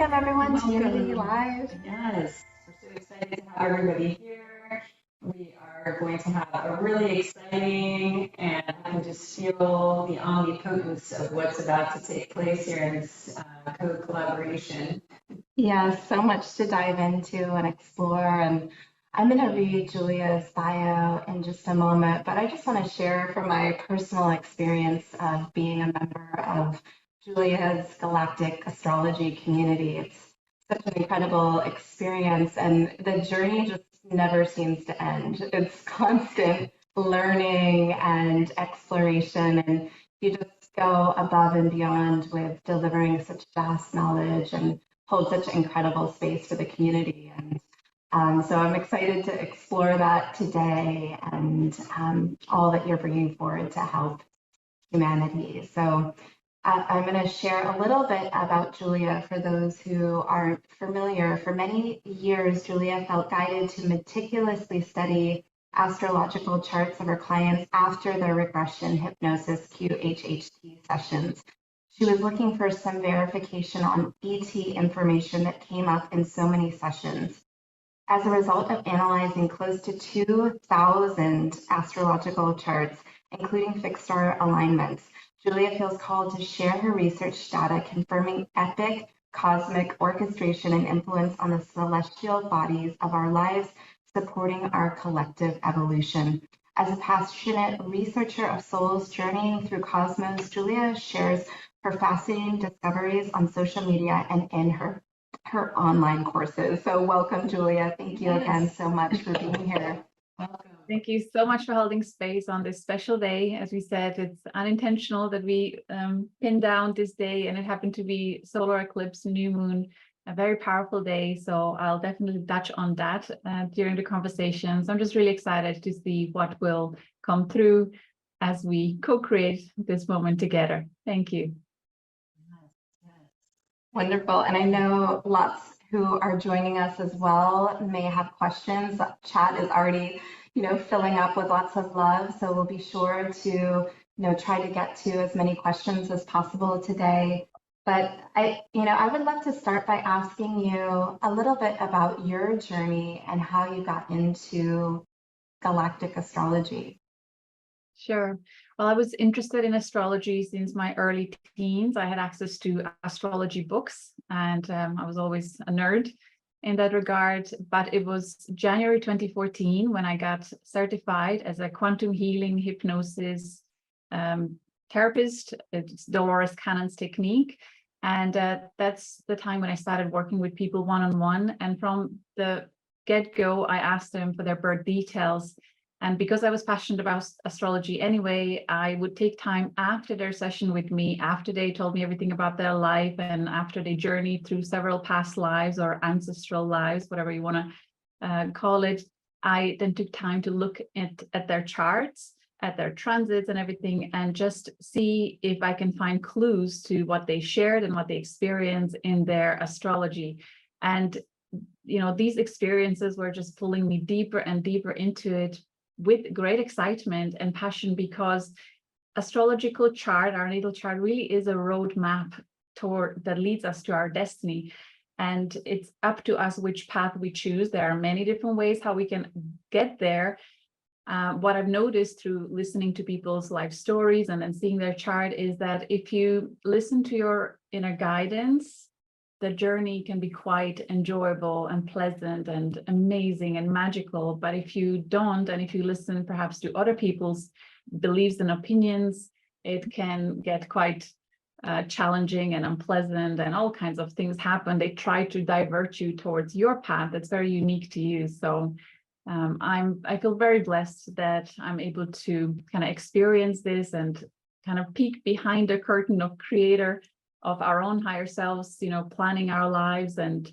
Welcome everyone to Welcome. Unity Live. Yes, we're so excited to have everybody here. We are going to have a really exciting, and I can just feel the omnipotence of what's about to take place here in this co-collaboration. Yeah, so much to dive into and explore. And I'm going to read Julia's bio in just a moment, but I just want to share from my personal experience of being a member of Julia's galactic astrology community. It's such an incredible experience, and the journey just never seems to end. It's constant learning and exploration, and you just go above and beyond with delivering such vast knowledge and hold such incredible space for the community. And so I'm excited to explore that today and all that you're bringing forward to help humanity. So I'm going to share a little bit about Julia for those who aren't familiar. For many years, Julia felt guided to meticulously study astrological charts of her clients after their regression hypnosis QHHT sessions. She was looking for some verification on ET information that came up in so many sessions. As a result of analyzing close to 2,000 astrological charts, including fixed star alignments, Julia feels called to share her research data confirming epic cosmic orchestration and influence on the celestial bodies of our lives, supporting our collective evolution. As a passionate researcher of souls journeying through cosmos, Julia shares her fascinating discoveries on social media and in her online courses. So welcome, Julia. Thank you again so much for being here. Welcome. Thank you so much for holding space on this special day. As we said, it's unintentional that we pinned down this day, and it happened to be solar eclipse, new moon, a very powerful day. So I'll definitely touch on that during the conversation. So I'm just really excited to see what will come through as we co-create this moment together. Thank you. Wonderful. And I know lots who are joining us as well may have questions. Chat is already, filling up with lots of love. So we'll be sure to, try to get to as many questions as possible today. But I would love to start by asking you a little bit about your journey and how you got into galactic astrology. Sure. Well, I was interested in astrology since my early teens. I had access to astrology books, and I was always a nerd in that regard. But it was January 2014 when I got certified as a quantum healing hypnosis therapist. It's Dolores Cannon's technique. And that's the time when I started working with people one-on-one. And from the get-go, I asked them for their birth details. And because I was passionate about astrology anyway, I would take time after their session with me, after they told me everything about their life, and after they journeyed through several past lives or ancestral lives, whatever you want to call it. I then took time to look at their charts, at their transits and everything, and just see if I can find clues to what they shared and what they experienced in their astrology. And, these experiences were just pulling me deeper and deeper into it, with great excitement and passion, because astrological chart, our natal chart, really is a roadmap that leads us to our destiny. And it's up to us which path we choose. There are many different ways how we can get there. What I've noticed through listening to people's life stories and then seeing their chart is that if you listen to your inner guidance, the journey can be quite enjoyable and pleasant and amazing and magical. But if you don't, and if you listen perhaps to other people's beliefs and opinions, it can get quite challenging and unpleasant, and all kinds of things happen. They try to divert you towards your path that's very unique to you. So I feel very blessed that I'm able to kind of experience this and kind of peek behind the curtain of creator of our own higher selves, planning our lives. And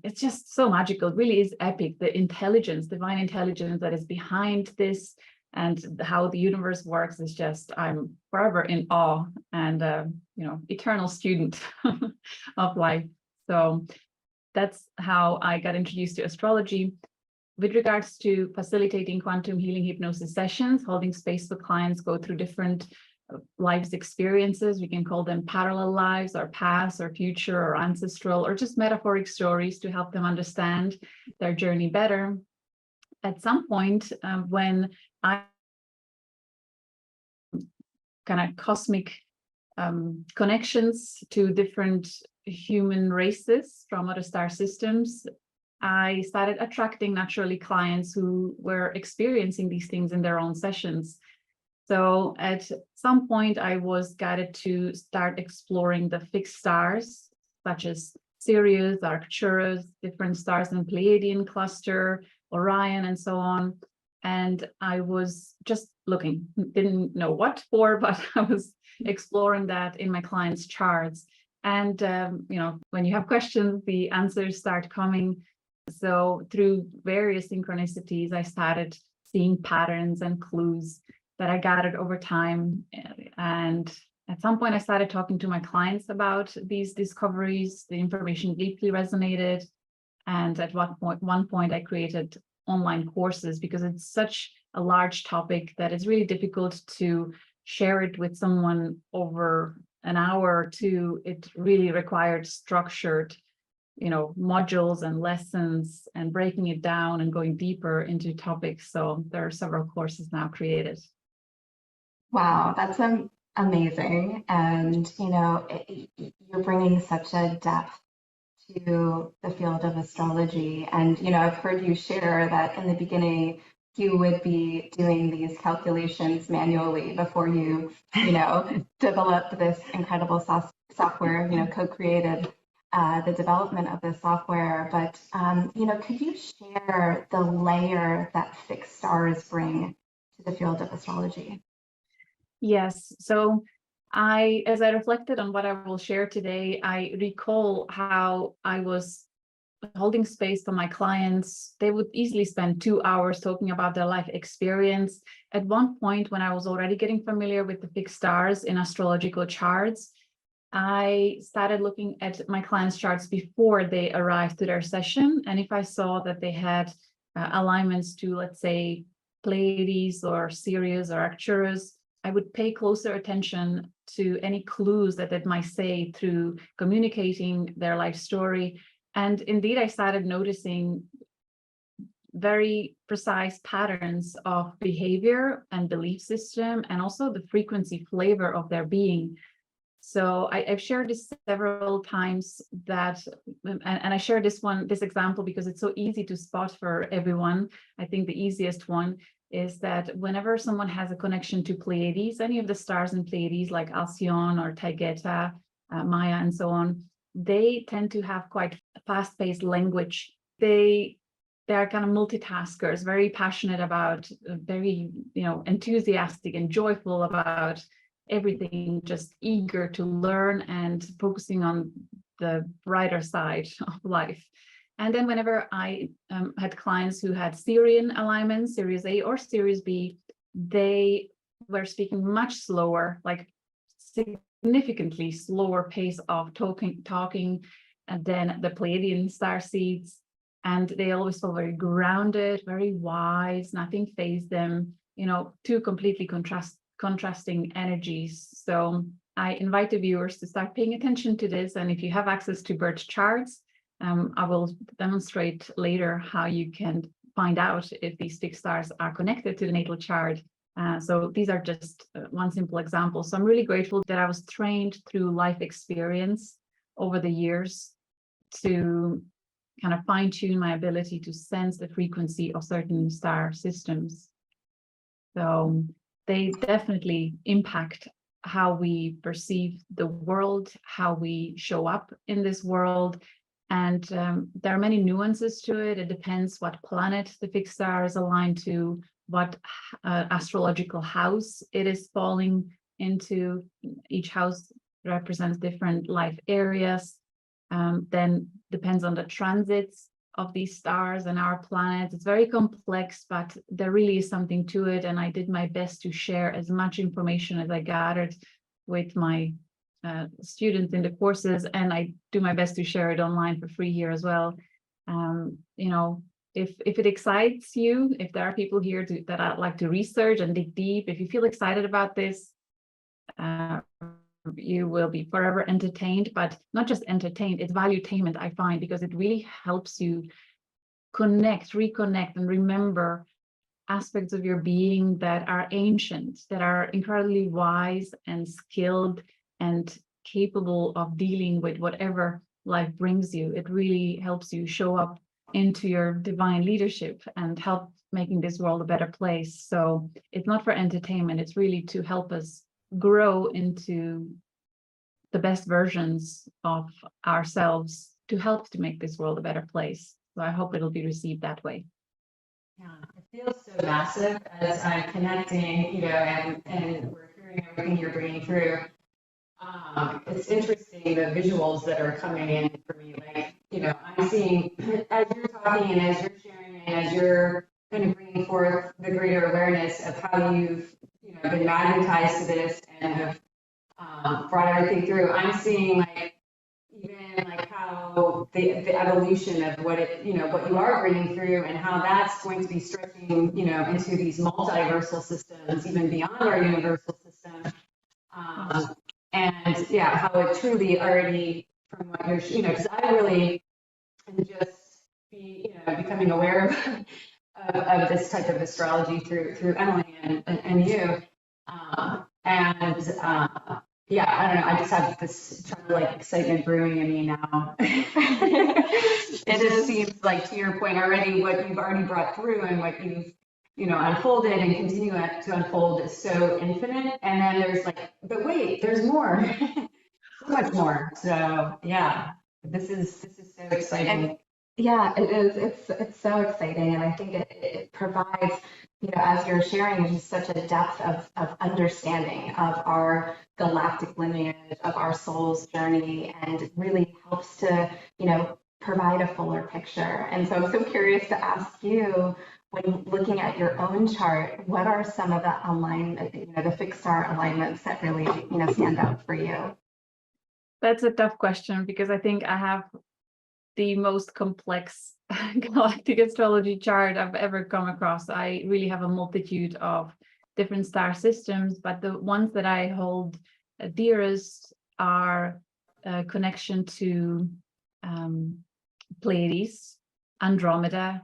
it's just so magical. It really is epic. The intelligence, divine intelligence that is behind this and how the universe works is just, I'm forever in awe and, eternal student of life. So that's how I got introduced to astrology. With regards to facilitating quantum healing hypnosis sessions, holding space for clients go through different life's experiences. We can call them parallel lives or past or future or ancestral or just metaphoric stories to help them understand their journey better. At some point, when I kind of cosmic connections to different human races from other star systems, I started attracting naturally clients who were experiencing these things in their own sessions. So at some point, I was guided to start exploring the fixed stars, such as Sirius, Arcturus, different stars in Pleiadian cluster, Orion, and so on. And I was just looking, didn't know what for, but I was exploring that in my clients' charts. And, when you have questions, the answers start coming. So through various synchronicities, I started seeing patterns and clues that I gathered over time. And at some point, I started talking to my clients about these discoveries. The information deeply resonated. And at one point, I created online courses because it's such a large topic that it's really difficult to share it with someone over an hour or two. It really required structured, modules and lessons and breaking it down and going deeper into topics. So there are several courses now created. Wow, that's amazing. And, you're bringing such a depth to the field of astrology. And, I've heard you share that in the beginning, you would be doing these calculations manually before you, developed this incredible software, co-created the development of the software. But, could you share the layer that fixed stars bring to the field of astrology? Yes. So as I reflected on what I will share today, I recall how I was holding space for my clients. They would easily spend 2 hours talking about their life experience. At one point, when I was already getting familiar with the fixed stars in astrological charts, I started looking at my clients' charts before they arrived to their session. And if I saw that they had alignments to, let's say, Pleiades or Sirius or Arcturus, I would pay closer attention to any clues that it might say through communicating their life story. And indeed, I started noticing very precise patterns of behavior and belief system, and also the frequency flavor of their being. So I've shared this several times and I share this example because it's so easy to spot for everyone. I think the easiest one is that whenever someone has a connection to Pleiades, any of the stars in Pleiades like Alcyon or Taygeta, Maya, and so on, they tend to have quite fast-paced language. They are kind of multitaskers, very passionate about, very enthusiastic and joyful about everything, just eager to learn and focusing on the brighter side of life. And then whenever I had clients who had Sirian alignments, Sirius A or Sirius B, they were speaking much slower, like significantly slower pace of talking, and then the Pleiadian starseeds. And they always felt very grounded, very wise, nothing fazed them, two completely contrasting energies. So I invite the viewers to start paying attention to this. And if you have access to birth charts, I will demonstrate later how you can find out if these fixed stars are connected to the natal chart. So these are just one simple example. So I'm really grateful that I was trained through life experience over the years to kind of fine-tune my ability to sense the frequency of certain star systems. So they definitely impact how we perceive the world, how we show up in this world. And there are many nuances to it. It depends what planet the fixed star is aligned to, what astrological house it is falling into. Each house represents different life areas. Then depends on the transits of these stars and our planet. It's very complex, but there really is something to it. And I did my best to share as much information as I gathered with my students in the courses, and I do my best to share it online for free here as well. If it excites you, if there are people here that I'd like to research and dig deep, if you feel excited about this, you will be forever entertained, but not just entertained, it's valuetainment, I find, because it really helps you reconnect, and remember aspects of your being that are ancient, that are incredibly wise and skilled and capable of dealing with whatever life brings you. It really helps you show up into your divine leadership and help making this world a better place. So it's not for entertainment, it's really to help us grow into the best versions of ourselves, to help to make this world a better place. So I hope it'll be received that way. Yeah, it feels so massive as I'm connecting, and we're hearing everything you're bringing through. It's interesting, the visuals that are coming in for me. Like, I'm seeing, as you're talking and as you're sharing and as you're kind of bringing forth the greater awareness of how you've, been magnetized to this and have brought everything through. I'm seeing even how the evolution of what what you are bringing through, and how that's going to be stretching, into these multiversal systems, even beyond our universal system. And yeah, how it truly already, from what you're, because I really am just becoming aware of this type of astrology through Emily and you. Yeah, I don't know. I just have this childlike excitement brewing in me now. It just seems like, to your point already, what you've already brought through and what you've, unfolded and continue to unfold is so infinite. And then there's but wait, there's more, so much more. So yeah, this is so exciting. And yeah, it is. It's so exciting, and I think it provides, as you're sharing, just such a depth of understanding of our galactic lineage, of our soul's journey, and it really helps to, provide a fuller picture. And so I'm so curious to ask you, when looking at your own chart, what are some of the alignment, the fixed star alignments that really, stand out for you? That's a tough question, because I think I have the most complex galactic astrology chart I've ever come across. I really have a multitude of different star systems, but the ones that I hold dearest are a connection to Pleiades, Andromeda,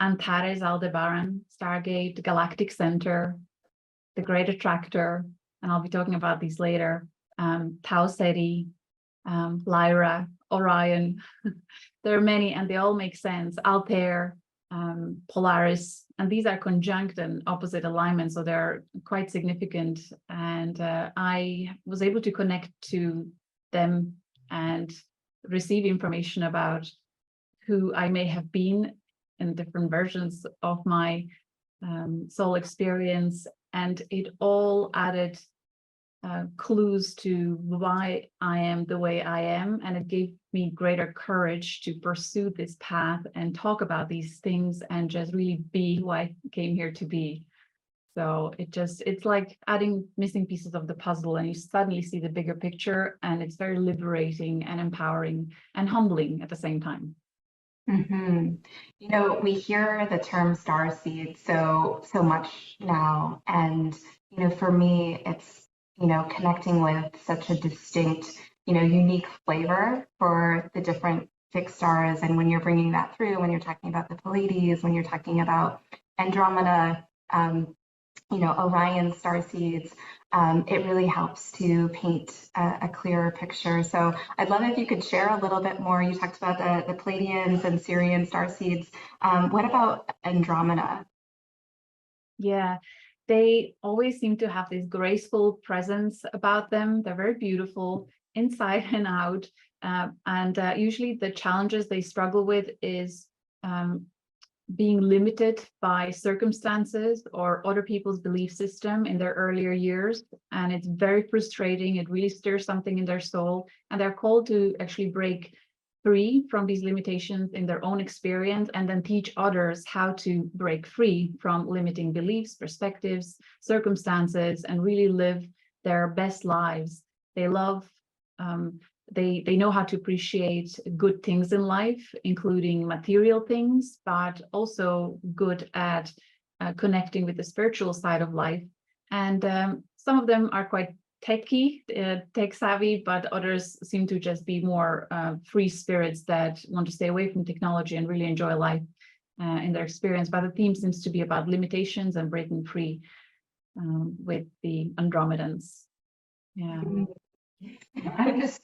Antares, Aldebaran, Stargate, the Galactic Center, the Great Attractor, and I'll be talking about these later, Tau Ceti, Lyra, Orion. There are many, and they all make sense. Altair, Polaris, and these are conjunct and opposite alignments, so they're quite significant. And I was able to connect to them and receive information about who I may have been in different versions of my soul experience, and it all added clues to why I am the way I am, and it gave me greater courage to pursue this path and talk about these things and just really be who I came here to be. So it's like adding missing pieces of the puzzle, and you suddenly see the bigger picture, and it's very liberating and empowering and humbling at the same time. Mm-hmm. We hear the term starseed so much now, and for me, it's connecting with such a distinct, unique flavor for the different fixed stars. And when you're bringing that through, when you're talking about the Pleiades, when you're talking about Andromeda, Orion starseeds, it really helps to paint a clearer picture. So I'd love if you could share a little bit more. You talked about the Pleiadians and Sirian starseeds. What about Andromeda? Yeah, they always seem to have this graceful presence about them. They're very beautiful inside and out. And usually the challenges they struggle with is being limited by circumstances or other people's belief system in their earlier years. And it's very frustrating. It really stirs something in their soul. And they're called to actually break free from these limitations in their own experience, and then teach others how to break free from limiting beliefs, perspectives, circumstances, and really live their best lives. They love, they know how to appreciate good things in life, including material things, but also good at connecting with the spiritual side of life. And some of them are quite techy, tech savvy, but others seem to just be more free spirits that want to stay away from technology and really enjoy life in their experience. But the theme seems to be about limitations and breaking free with the Andromedans. Yeah. I just,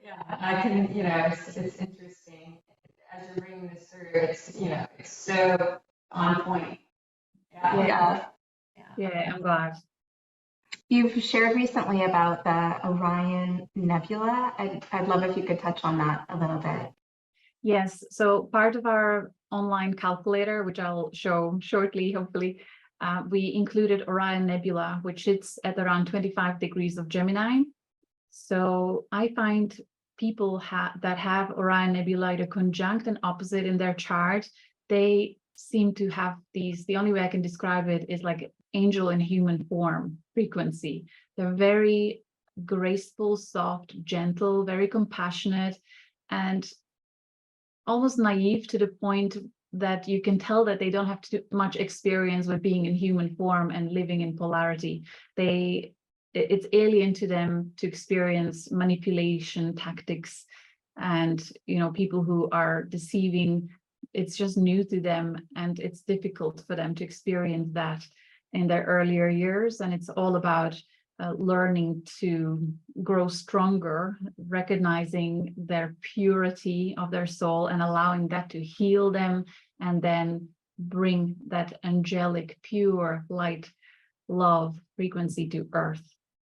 yeah, I can, it's interesting as you're bringing this through. It's, it's so on point. Yeah. Yeah, I'm glad. You've shared recently about the Orion Nebula. I'd love if you could touch on that a little bit. Yes, so part of our online calculator, which I'll show shortly, hopefully, we included Orion Nebula, which sits at around 25 degrees of Gemini. So I find people that have Orion Nebula either conjunct and opposite in their chart, they seem to have these, the only way I can describe it is like angel in human form frequency. They're very graceful, soft, gentle, very compassionate, and almost naive to the point that you can tell that they don't have too much experience with being in human form and living in polarity. It's alien to them to experience manipulation tactics and people who are deceiving. It's just new to them, and it's difficult for them to experience that in their earlier years. And it's all about learning to grow stronger, recognizing their purity of their soul and allowing that to heal them, and then bring that angelic, pure light, love frequency to earth.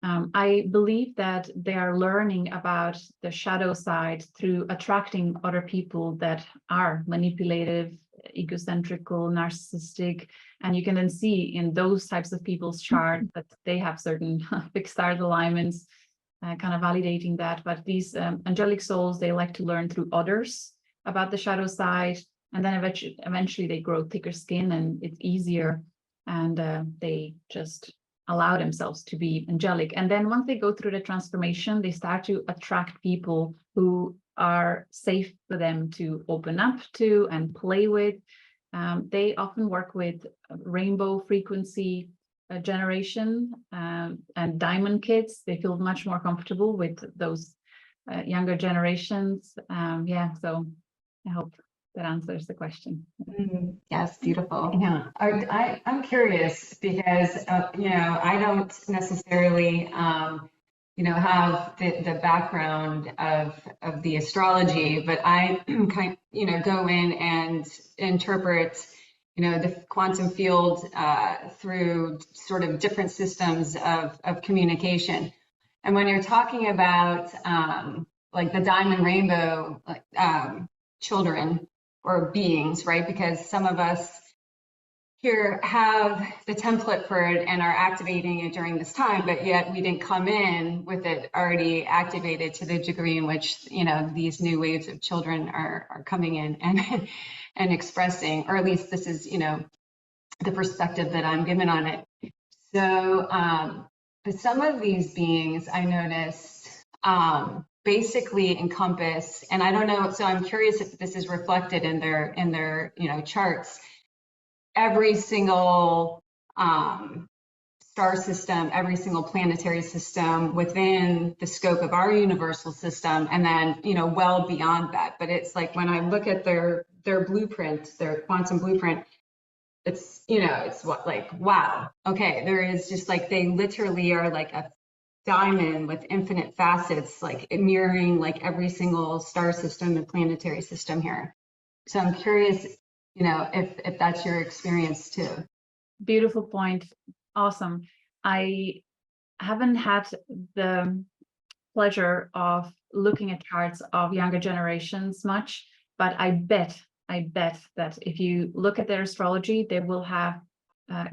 I believe that they are learning about the shadow side through attracting other people that are manipulative, egocentrical, narcissistic, and you can then see in those types of people's chart that they have certain fixed star alignments, kind of validating that. But these angelic souls, they like to learn through others about the shadow side, and then eventually they grow thicker skin and it's easier, and they just allow themselves to be angelic. And then once they go through the transformation, they start to attract people who are safe for them to open up to and play with. They often work with rainbow frequency generation and diamond kids. They feel much more comfortable with those younger generations. So I hope that answers the question. Yes, beautiful. Yeah, I'm curious because, I don't necessarily, have the background of the astrology, but I kind of, go in and interpret, the quantum field through sort of different systems of communication. And when you're talking about like the diamond rainbow children or beings, right? Because some of us here have the template for it and are activating it during this time, but yet we didn't come in with it already activated to the degree in which, these new waves of children are coming in and expressing, or at least this is, the perspective that I'm given on it. So, but some of these beings I noticed, basically encompass, and I don't know, so I'm curious if this is reflected in their charts, every single star system, every single planetary system within the scope of our universal system, and then well beyond that. But it's like when I look at their blueprint, their quantum blueprint, it's it's what, like, wow, okay, there is just like, they literally are like a diamond with infinite facets, like mirroring like every single star system and planetary system here. So I'm curious, if that's your experience too. Beautiful point. Awesome. I haven't had the pleasure of looking at charts of younger generations much, but I bet that if you look at their astrology, they will have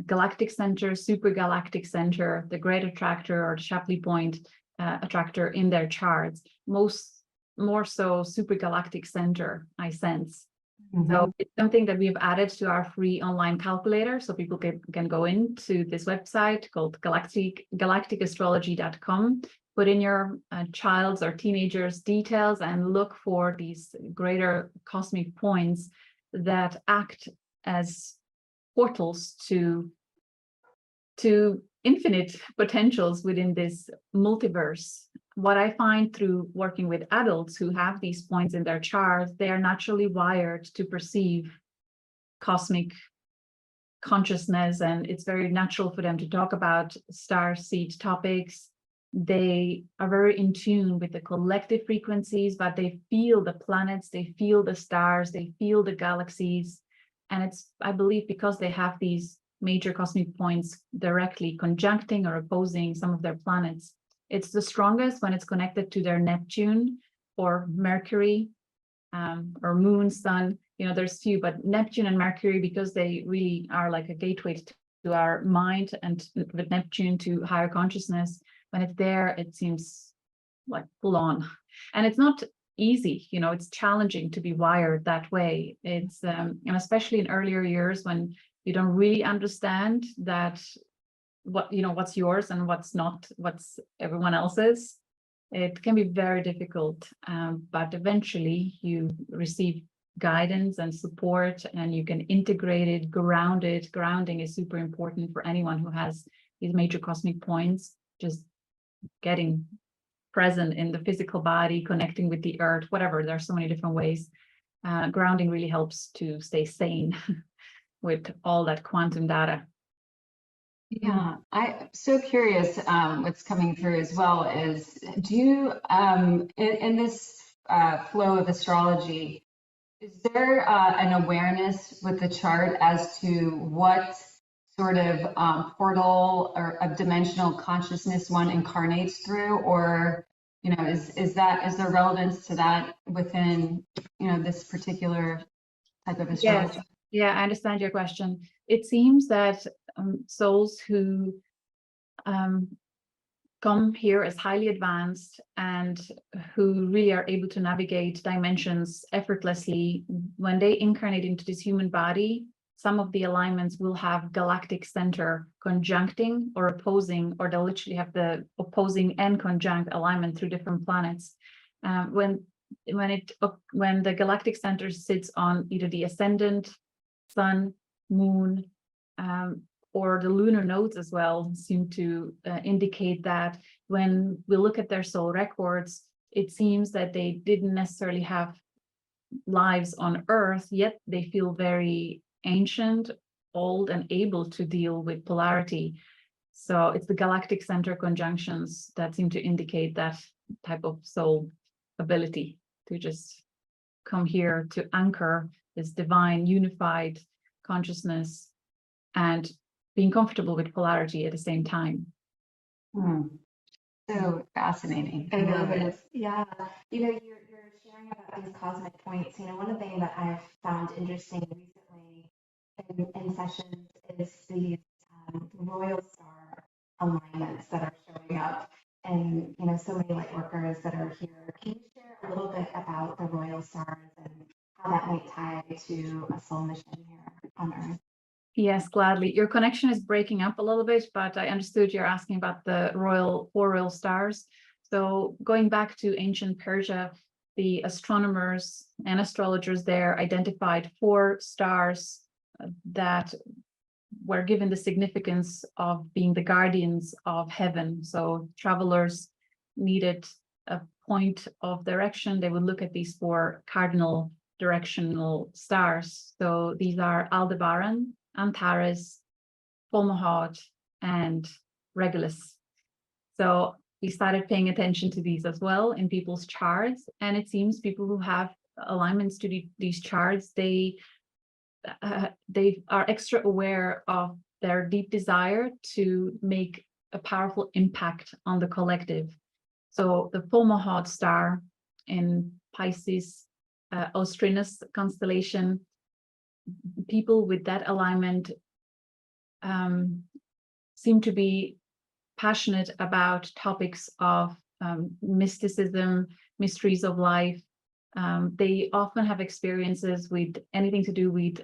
galactic center, super galactic center, the great attractor or the Shapley point attractor in their charts. More so super galactic center, I sense. Mm-hmm. So it's something that we've added to our free online calculator, so people can go into this website called galacticastrology.com, put in your child's or teenager's details and look for these greater cosmic points that act as portals to infinite potentials within this multiverse. What I find through working with adults who have these points in their chart, they are naturally wired to perceive cosmic consciousness, and it's very natural for them to talk about star seed topics. They are very in tune with the collective frequencies, but they feel the planets, they feel the stars, they feel the galaxies. And it's, I believe, because they have these major cosmic points directly conjuncting or opposing some of their planets. It's the strongest when it's connected to their Neptune or Mercury, or Moon, Sun. You know, there's few, but Neptune and Mercury, because they really are like a gateway to our mind, and with Neptune to higher consciousness. When it's there, it seems like full on. And it's not easy, you know, it's challenging to be wired that way. It's, and especially in earlier years when you don't really understand that what, you know, what's yours and what's not, what's everyone else's. It can be very difficult, but eventually you receive guidance and support, and you can integrate it, ground it. Grounding is super important for anyone who has these major cosmic points. Just getting present in the physical body, connecting with the earth, whatever. There are so many different ways. Grounding really helps to stay sane with all that quantum data. Yeah, I'm so curious. What's coming through as well is, do you, in this flow of astrology, is there an awareness with the chart as to what sort of portal or of dimensional consciousness one incarnates through, or you know, is there relevance to that within, you know, this particular type of astrology? Yes, yeah, I understand your question. It seems that souls who come here as highly advanced and who really are able to navigate dimensions effortlessly, when they incarnate into this human body, some of the alignments will have galactic center conjuncting or opposing, or they'll literally have the opposing and conjunct alignment through different planets. When the galactic center sits on either the ascendant, sun, moon, or the lunar nodes as well, seem to indicate that when we look at their soul records, it seems that they didn't necessarily have lives on Earth, yet they feel very ancient, old, and able to deal with polarity. So it's the galactic center conjunctions that seem to indicate that type of soul ability to just come here to anchor this divine unified consciousness and being comfortable with polarity at the same time. So fascinating. It really is. Yeah. You know, you're sharing about these cosmic points. You know, one thing that I've found interesting recently in sessions is these royal star alignments that are showing up, and you know, so many light workers that are here. Can you share a little bit about the royal stars and how that might tie to a soul mission here on Earth? Yes, gladly. Your connection is breaking up a little bit, but I understood you're asking about the four royal stars. So going back to ancient Persia, the astronomers and astrologers there identified 4 stars that were given the significance of being the guardians of heaven. So travelers needed a point of direction. They would look at these 4 cardinal directional stars. So these are Aldebaran, Antares, Fomalhaut, and Regulus. So we started paying attention to these as well in people's charts, and it seems people who have alignments to these charts, they are extra aware of their deep desire to make a powerful impact on the collective. So the Fomalhaut star in Pisces, Austrinus constellation, people with that alignment seem to be passionate about topics of mysticism, mysteries of life. They often have experiences with anything to do with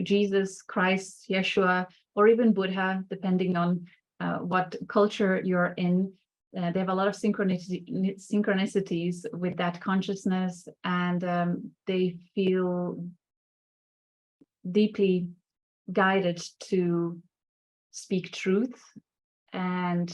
Jesus, Christ, Yeshua, or even Buddha, depending on what culture you're in. They have a lot of synchronicities with that consciousness, and they feel deeply guided to speak truth and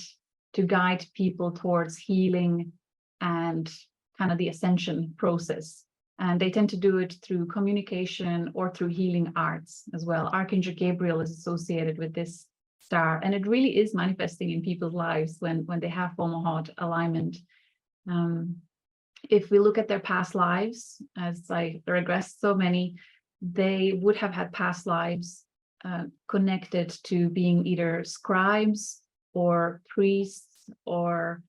to guide people towards healing and kind of the ascension process. And they tend to do it through communication or through healing arts as well. Archangel Gabriel is associated with this star, and it really is manifesting in people's lives when they have Fomalhaut alignment. If we look at their past lives, as I regressed so many, they would have had past lives connected to being either scribes or priests or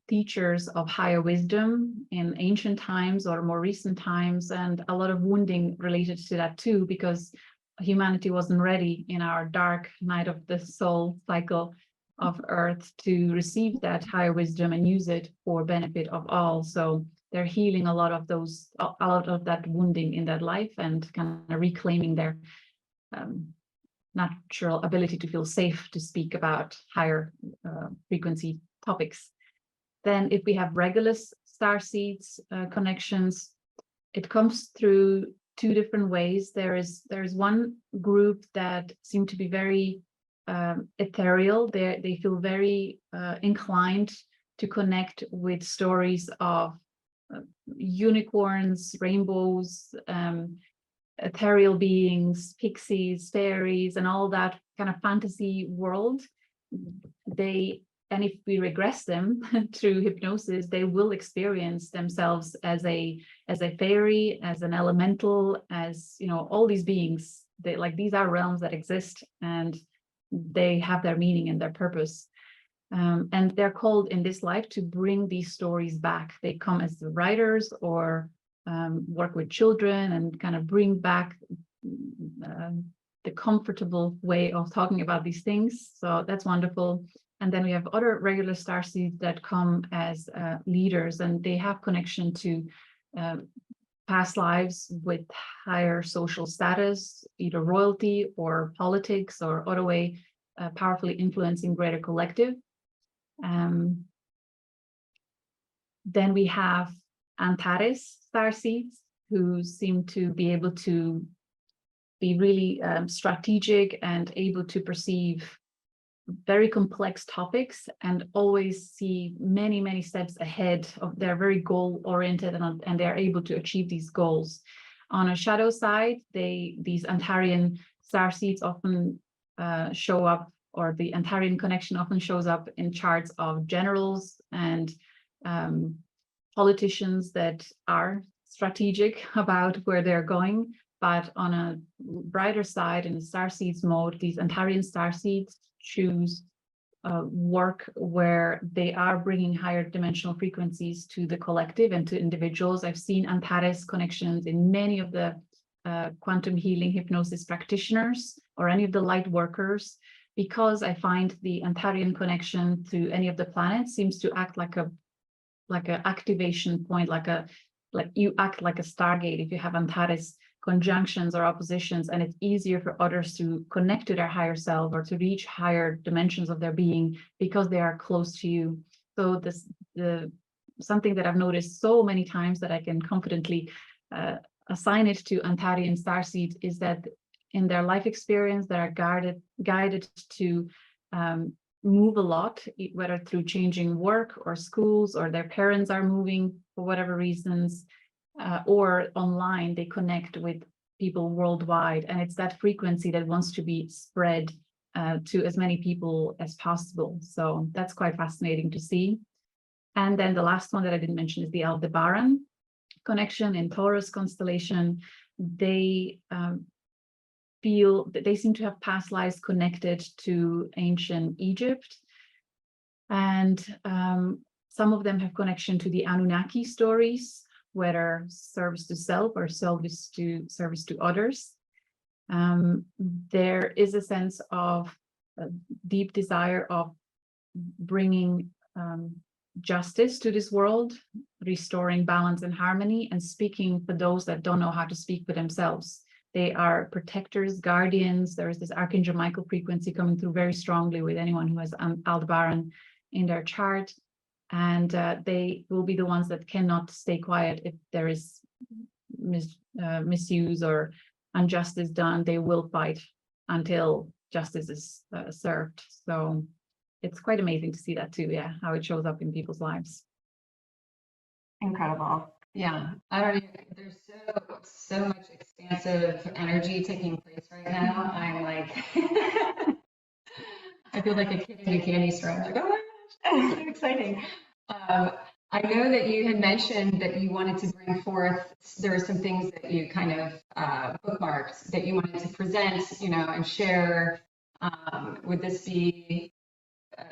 teachers of higher wisdom in ancient times or more recent times, and a lot of wounding related to that too, because humanity wasn't ready in our dark night of the soul cycle of Earth to receive that higher wisdom and use it for benefit of all. So they're healing a lot of that wounding in that life and kind of reclaiming their natural ability to feel safe to speak about higher frequency topics. Then if we have Regulus starseeds connections, it comes through two different ways. There is one group that seem to be very ethereal. They feel very inclined to connect with stories of unicorns, rainbows, ethereal beings, pixies, fairies, and all that kind of fantasy world. And if we regress them through hypnosis, they will experience themselves as a fairy, as an elemental, as all these beings. These are realms that exist, and they have their meaning and their purpose. And they're called in this life to bring these stories back. They come as the writers or work with children and kind of bring back the comfortable way of talking about these things. So that's wonderful. And then we have other regular starseeds that come as leaders, and they have connection to past lives with higher social status, either royalty or politics or other way, powerfully influencing greater collective. Then we have Antares starseeds, who seem to be able to be really strategic and able to perceive very complex topics and always see many, many steps ahead of. They're very goal oriented and they're able to achieve these goals. On a shadow side, these Antarian starseeds often show up, or the Antarian connection often shows up in charts of generals and politicians that are strategic about where they're going. But on a brighter side, in the starseeds mode, these Antarian starseeds choose work where they are bringing higher dimensional frequencies to the collective and to individuals. I've seen Antares connections in many of the quantum healing hypnosis practitioners or any of the light workers, because I find the Antarian connection to any of the planets seems to act like an activation point, like you act like a stargate if you have Antares conjunctions or oppositions, and it's easier for others to connect to their higher self or to reach higher dimensions of their being because they are close to you. So something that I've noticed so many times that I can confidently assign it to Antarian starseeds is that in their life experience, they are guided to move a lot, whether through changing work or schools, or their parents are moving for whatever reasons, or online, they connect with people worldwide. And it's that frequency that wants to be spread to as many people as possible. So that's quite fascinating to see. And then the last one that I didn't mention is the Aldebaran connection in Taurus constellation. They feel that they seem to have past lives connected to ancient Egypt. And some of them have connection to the Anunnaki stories, whether service to self or service to others. There is a sense of a deep desire of bringing justice to this world, restoring balance and harmony, and speaking for those that don't know how to speak for themselves. They are protectors, guardians. There is this Archangel Michael frequency coming through very strongly with anyone who has Aldebaran in their chart. And they will be the ones that cannot stay quiet if there is misuse or injustice done. They will fight until justice is served. So it's quite amazing to see that too. Yeah, how it shows up in people's lives. Incredible. Yeah, I don't even, there's so much expansive energy taking place right now. I'm like, I feel like a kid in a candy store. I'm like, oh my gosh, so exciting. I know that you had mentioned that you wanted to bring forth, there are some things that you kind of bookmarked that you wanted to present, and share. Would this be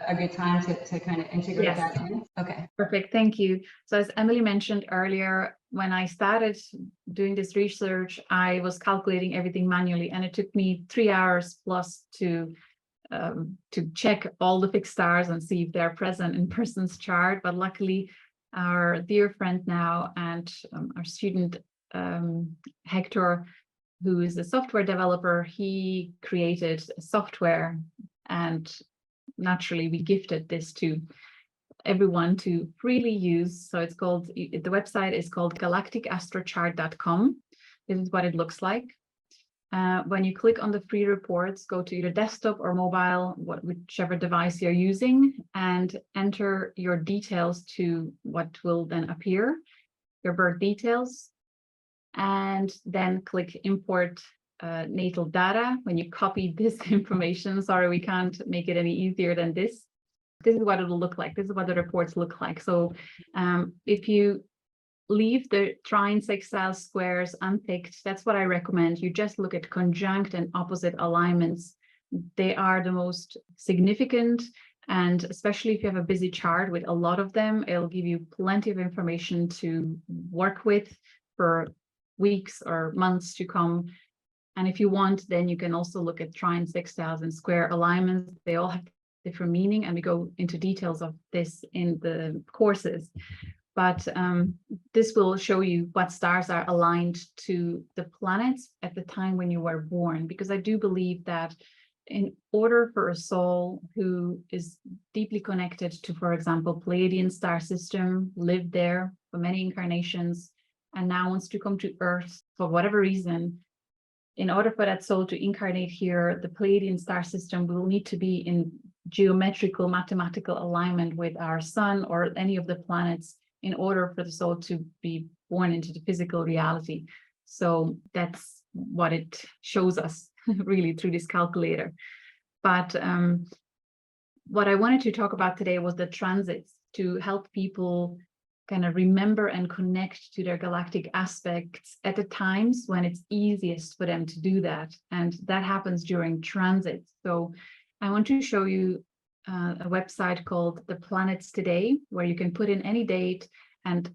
a good time to kind of integrate that in? Okay. Perfect. Thank you. So as Emily mentioned earlier, when I started doing this research, I was calculating everything manually, and it took me 3 hours plus to check all the fixed stars and see if they're present in person's chart. But luckily, our dear friend now and our student Hector, who is a software developer, he created a software, and naturally we gifted this to everyone to freely use. So it's called, the website is called galacticastrochart.com. This is what it looks like. When you click on the free reports, go to either desktop or mobile, whichever device you're using, and enter your details to what will then appear, your birth details, and then click import natal data. When you copy this information, sorry, we can't make it any easier than this. This is what it will look like. This is what the reports look like. So if you leave the trine, sextile, squares unpicked, that's what I recommend. You just look at conjunct and opposite alignments. They are the most significant, and especially if you have a busy chart with a lot of them, it'll give you plenty of information to work with for weeks or months to come. And if you want, then you can also look at trine, sextiles, and square alignments. They all have different meaning, and we go into details of this in the courses. But this will show you what stars are aligned to the planets at the time when you were born, because I do believe that in order for a soul who is deeply connected to, for example, Pleiadian star system, lived there for many incarnations, and now wants to come to Earth for whatever reason, in order for that soul to incarnate here, the Pleiadian star system will need to be in geometrical, mathematical alignment with our sun or any of the planets in order for the soul to be born into the physical reality. So that's what it shows us really through this calculator. But what I wanted to talk about today was the transits, to help people kind of remember and connect to their galactic aspects at the times when it's easiest for them to do that. And that happens during transits. So I want to show you a website called The Planets Today, where you can put in any date and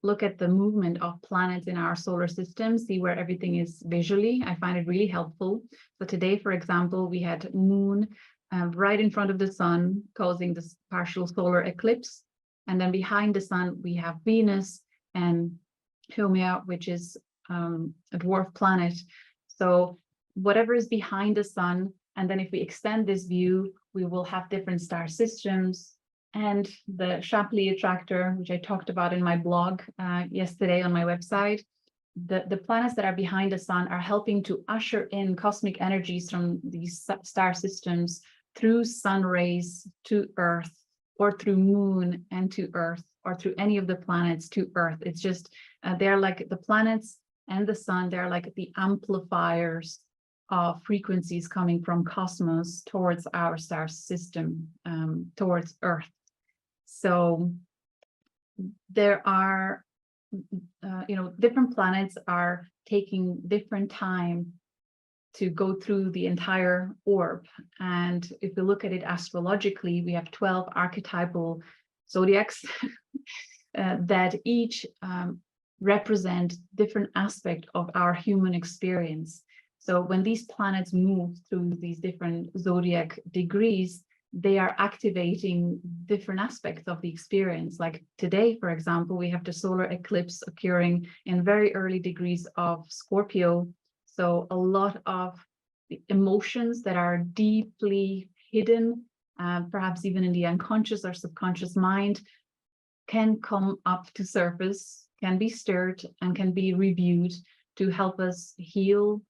look at the movement of planets in our solar system, see where everything is visually. I find it really helpful. So today, for example, we had Moon right in front of the sun, causing this partial solar eclipse. And then behind the sun, we have Venus and Haumea, which is a dwarf planet. So whatever is behind the sun, and then if we extend this view, we will have different star systems. And the Shapley Attractor, which I talked about in my blog yesterday on my website, the planets that are behind the sun are helping to usher in cosmic energies from these star systems through sun rays to Earth, or through Moon and to Earth, or through any of the planets to Earth. It's just, they're like the planets and the sun, they're like the amplifiers of frequencies coming from cosmos towards our star system, towards Earth. So there are, different planets are taking different time to go through the entire orb. And if we look at it astrologically, we have 12 archetypal zodiacs that each represent different aspects of our human experience. So when these planets move through these different zodiac degrees, they are activating different aspects of the experience. Like today, for example, we have the solar eclipse occurring in very early degrees of Scorpio. So a lot of the emotions that are deeply hidden, perhaps even in the unconscious or subconscious mind, can come up to surface, can be stirred, and can be reviewed to help us heal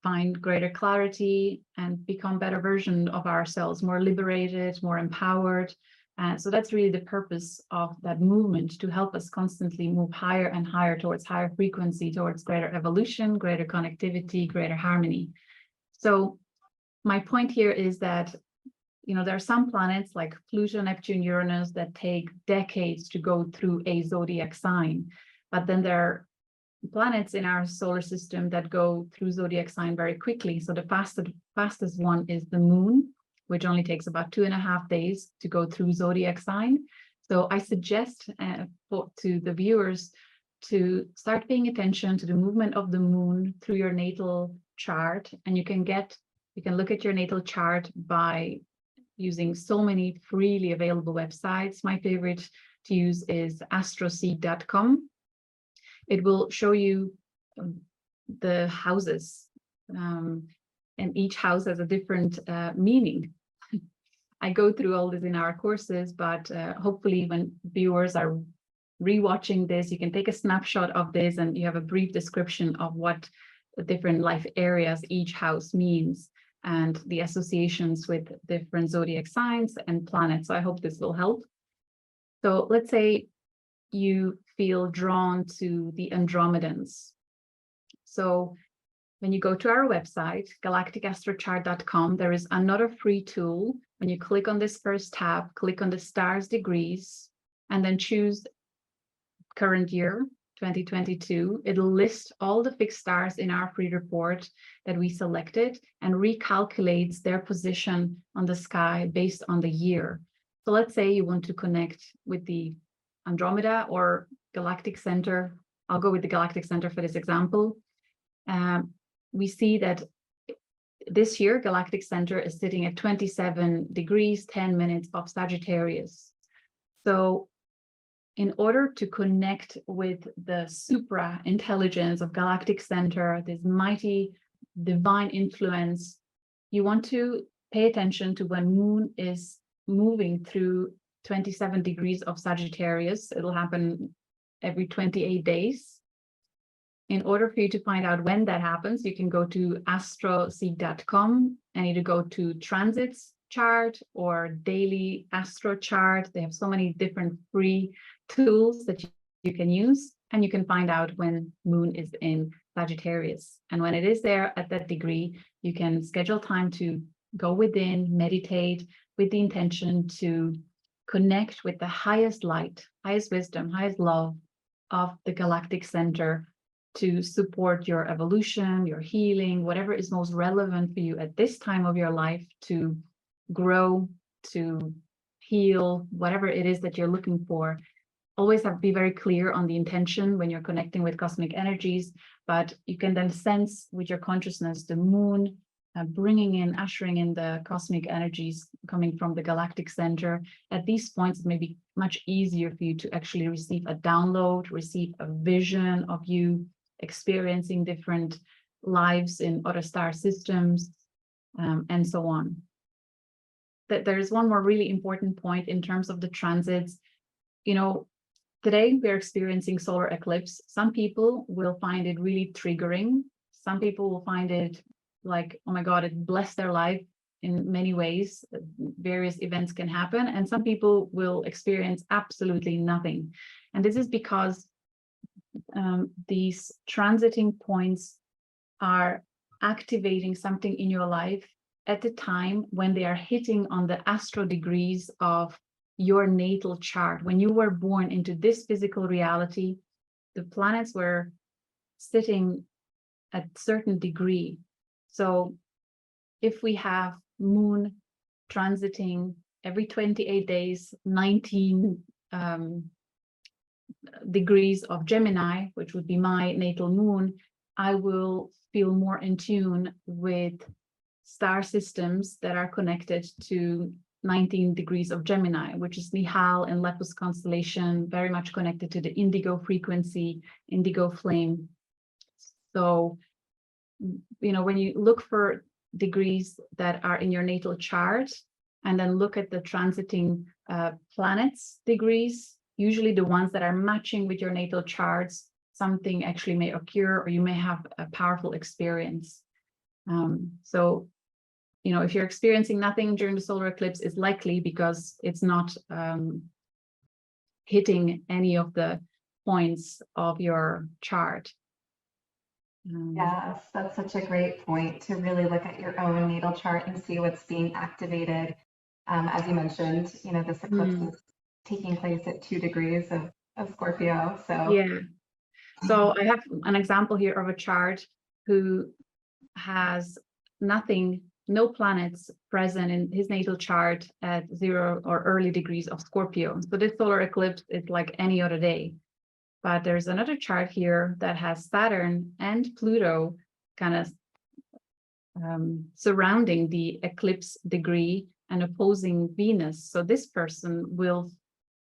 find greater clarity and become better version of ourselves, more liberated, more empowered. So that's really the purpose of that movement, to help us constantly move higher and higher towards higher frequency, towards greater evolution, greater connectivity, greater harmony. So my point here is that, there are some planets like Pluto, Neptune, Uranus that take decades to go through a zodiac sign. But then there are planets in our solar system that go through zodiac sign very quickly. So the fastest one is the moon, which only takes about 2.5 days to go through zodiac sign. So I suggest to the viewers to start paying attention to the movement of the moon through your natal chart. And you can look at your natal chart by using so many freely available websites. My favorite to use is astroseed.com. It will show you the houses, and each house has a different meaning. I go through all this in our courses, but hopefully when viewers are rewatching this, you can take a snapshot of this and you have a brief description of what the different life areas each house means, and the associations with different zodiac signs and planets. So I hope this will help. So let's say you feel drawn to the Andromedans. So when you go to our website, galacticastrochart.com, there is another free tool. When you click on this first tab, click on the stars degrees, and then choose current year, 2022, it'll list all the fixed stars in our free report that we selected and recalculates their position on the sky based on the year. So let's say you want to connect with the Andromeda or Galactic Center. I'll go with the Galactic Center for this example. We see that this year, Galactic Center is sitting at 27 degrees, 10 minutes of Sagittarius. So in order to connect with the supra intelligence of Galactic Center, this mighty divine influence, you want to pay attention to when Moon is moving through 27 degrees of Sagittarius. It'll happen every 28 days. In order for you to find out when that happens, you can go to astroseed.com and either go to Transits chart or daily astro chart. They have so many different free tools that you can use, and you can find out when Moon is in Sagittarius. And when it is there at that degree, you can schedule time to go within, meditate with the intention to connect with the highest light, highest wisdom, highest love of the Galactic Center to support your evolution, your healing, whatever is most relevant for you at this time of your life to grow, to heal, whatever it is that you're looking for. Always have to be very clear on the intention when you're connecting with cosmic energies, but you can then sense with your consciousness the Moon bringing in, ushering in the cosmic energies coming from the Galactic Center. At these points, it may be much easier for you to actually receive a download, receive a vision of you experiencing different lives in other star systems, and so on. There is one more really important point in terms of the transits. Today we're experiencing solar eclipse. Some people will find it really triggering. Some people will find it like, oh my God, it blessed their life in many ways. Various events can happen, and some people will experience absolutely nothing. And this is because these transiting points are activating something in your life at the time when they are hitting on the astro degrees of your natal chart. When you were born into this physical reality, the planets were sitting at a certain degree. So if we have Moon transiting every 28 days, 19 degrees of Gemini, which would be my natal moon, I will feel more in tune with star systems that are connected to 19 degrees of Gemini, which is Nihal and Lepus constellation, very much connected to the indigo frequency, indigo flame. So, when you look for degrees that are in your natal chart and then look at the transiting planets degrees, usually the ones that are matching with your natal charts, something actually may occur or you may have a powerful experience. So, if you're experiencing nothing during the solar eclipse, it's likely because it's not hitting any of the points of your chart. Yes, that's such a great point to really look at your own natal chart and see what's being activated. As you mentioned, this eclipse is taking place at 2 degrees of Scorpio. So yeah. So I have an example here of a chart who has nothing, no planets present in his natal chart at 0 or early degrees of Scorpio. So this solar eclipse is like any other day. But there's another chart here that has Saturn and Pluto kind of surrounding the eclipse degree and opposing Venus. So this person will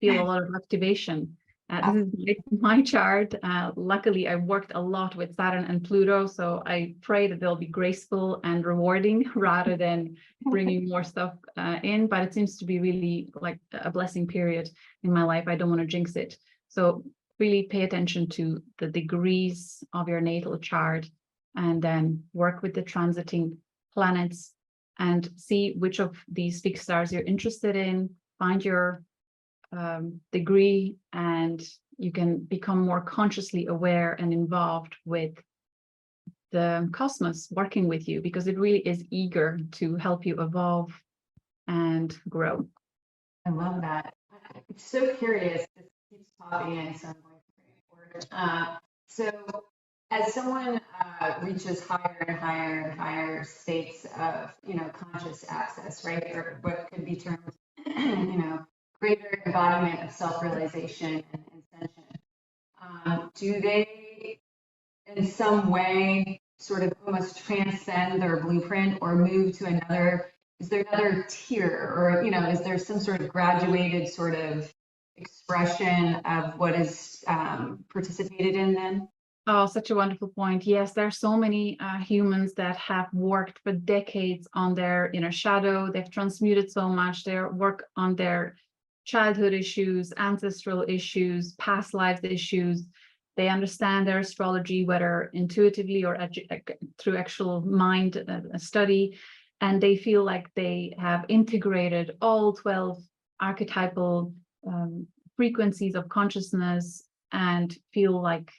feel a lot of activation. This is my chart. Luckily, I worked a lot with Saturn and Pluto, so I pray that they'll be graceful and rewarding rather than bringing more stuff in. But it seems to be really like a blessing period in my life. I don't want to jinx it. So really pay attention to the degrees of your natal chart and then work with the transiting planets and see which of these fixed stars you're interested in. Find your degree, and you can become more consciously aware and involved with the cosmos working with you, because it really is eager to help you evolve and grow. I love that. I'm so curious. This keeps popping in, so I'm going to bring it forward. So as someone reaches higher and higher and higher states of, conscious access, right, or what could be termed, greater embodiment of self-realization and ascension, do they in some way sort of almost transcend their blueprint or move to another? Is there another tier, or is there some sort of graduated sort of expression of what is participated in then? Oh, such a wonderful point. Yes, there are so many humans that have worked for decades on their inner shadow. They've transmuted so much. They work on their childhood issues, ancestral issues, past lives issues. They understand their astrology, whether intuitively or through actual mind study. And they feel like they have integrated all 12 archetypal frequencies of consciousness and feel like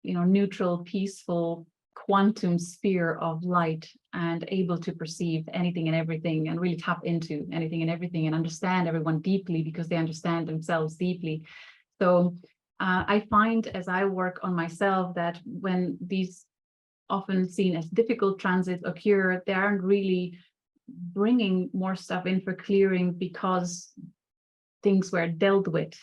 neutral, peaceful quantum sphere of light and able to perceive anything and everything and really tap into anything and everything and understand everyone deeply because they understand themselves deeply. So I find as I work on myself that when these often seen as difficult transits occur, they aren't really bringing more stuff in for clearing because things were dealt with.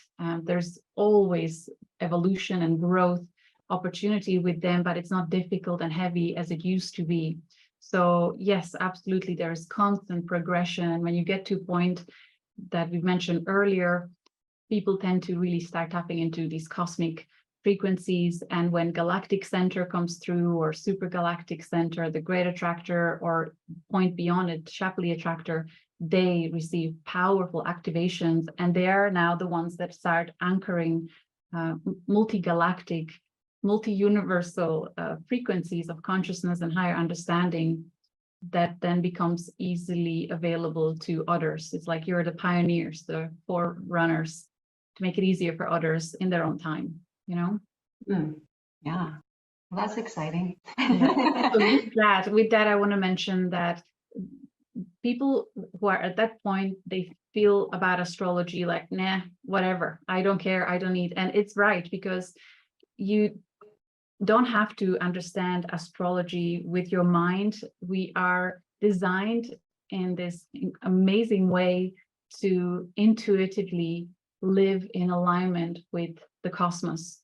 There's always evolution and growth opportunity with them, but it's not difficult and heavy as it used to be. So yes, absolutely, there is constant progression. And when you get to a point that we mentioned earlier, people tend to really start tapping into these cosmic frequencies. And when galactic center comes through, or super galactic center, the great attractor, or point beyond it, Shapley Attractor, they receive powerful activations, and they are now the ones that start anchoring multi-galactic, multi-universal frequencies of consciousness and higher understanding that then becomes easily available to others. It's like you're the pioneers, the forerunners, to make it easier for others in their own time, Yeah. Well, that's exciting. So with that, I want to mention that people who are at that point, they feel about astrology like, nah, whatever, I don't care, I don't need. And it's right, because you don't have to understand astrology with your mind. We are designed in this amazing way to intuitively live in alignment with the cosmos.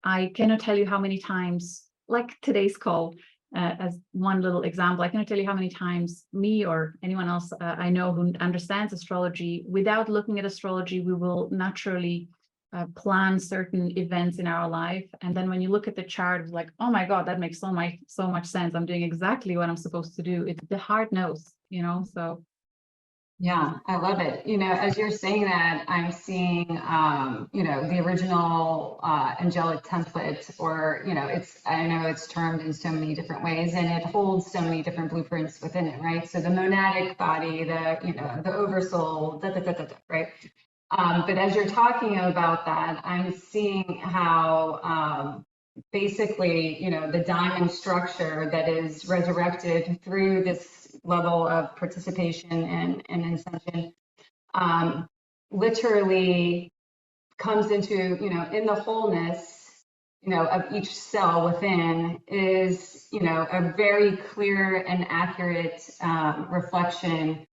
I cannot tell you how many times, like today's call, as one little example, I cannot tell you how many times me or anyone else I know who understands astrology, without looking at astrology, we will naturally plan certain events in our life. And then when you look at the chart, it's like, oh my God, that makes so much sense. I'm doing exactly what I'm supposed to do. It's the heart knows, so Yeah, I love it. As you're saying that, I'm seeing, the original angelic template, or, I know it's termed in so many different ways, and it holds so many different blueprints within it, right? So the monadic body, the oversoul, right? But as you're talking about that, I'm seeing how basically, the diamond structure that is resurrected through this level of participation and ascension literally comes into, in the wholeness, of each cell within is, a very clear and accurate reflection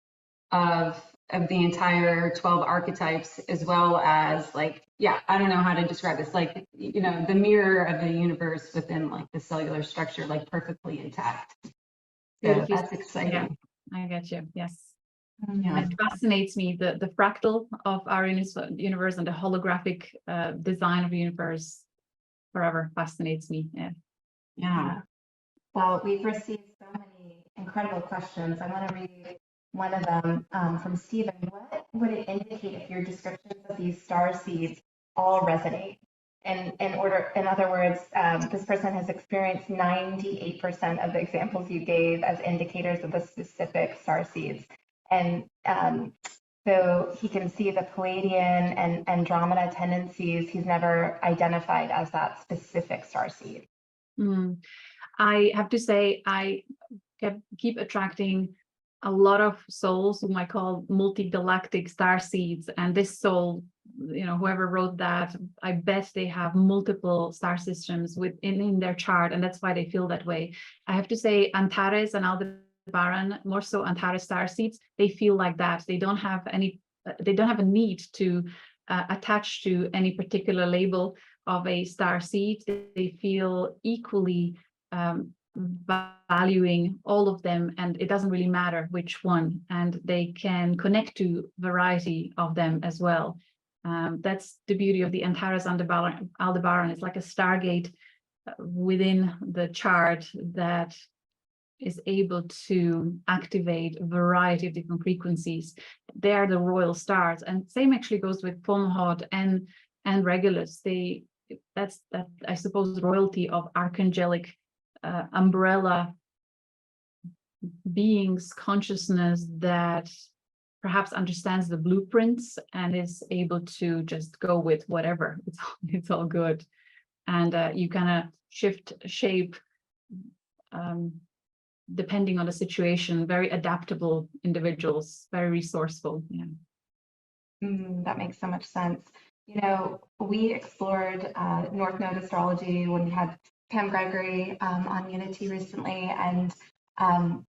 of the entire 12 archetypes, as well as like, yeah, I don't know how to describe this, like, the mirror of the universe within like the cellular structure, like perfectly intact. So Beautifully, that's exciting. I get you. Yes. Yeah. It fascinates me, the fractal of our universe and the holographic design of the universe forever fascinates me. Yeah. Yeah. Well, we've received so many incredible questions. I want to read one of them from Stephen. What would it indicate if your descriptions of these star seeds all resonate? And in other words, this person has experienced 98% of the examples you gave as indicators of the specific star seeds. And so he can see the Palladian and Andromeda tendencies. He's never identified as that specific star seed. I have to say, I keep attracting a lot of souls whom I call multi-galactic starseeds. And this soul, whoever wrote that, I bet they have multiple star systems in their chart, and that's why they feel that way. I have to say, Antares and Aldebaran, more so Antares starseeds, they feel like that. They don't have a need to attach to any particular label of a star seed. They feel equally valuing all of them, and it doesn't really matter which one, and they can connect to variety of them as well. That's the beauty of the Antares Aldebaran. It's like a stargate within the chart that is able to activate a variety of different frequencies. They are the royal stars, and same actually goes with Fomalhaut and Regulus. That's I suppose royalty of archangelic umbrella beings, consciousness that perhaps understands the blueprints and is able to just go with whatever. It's all good, and you kind of shift shape depending on the situation. Very adaptable individuals, very resourceful. Yeah. That makes so much sense. We explored North Node astrology when we had Pam Gregory on UniTea recently, and I'm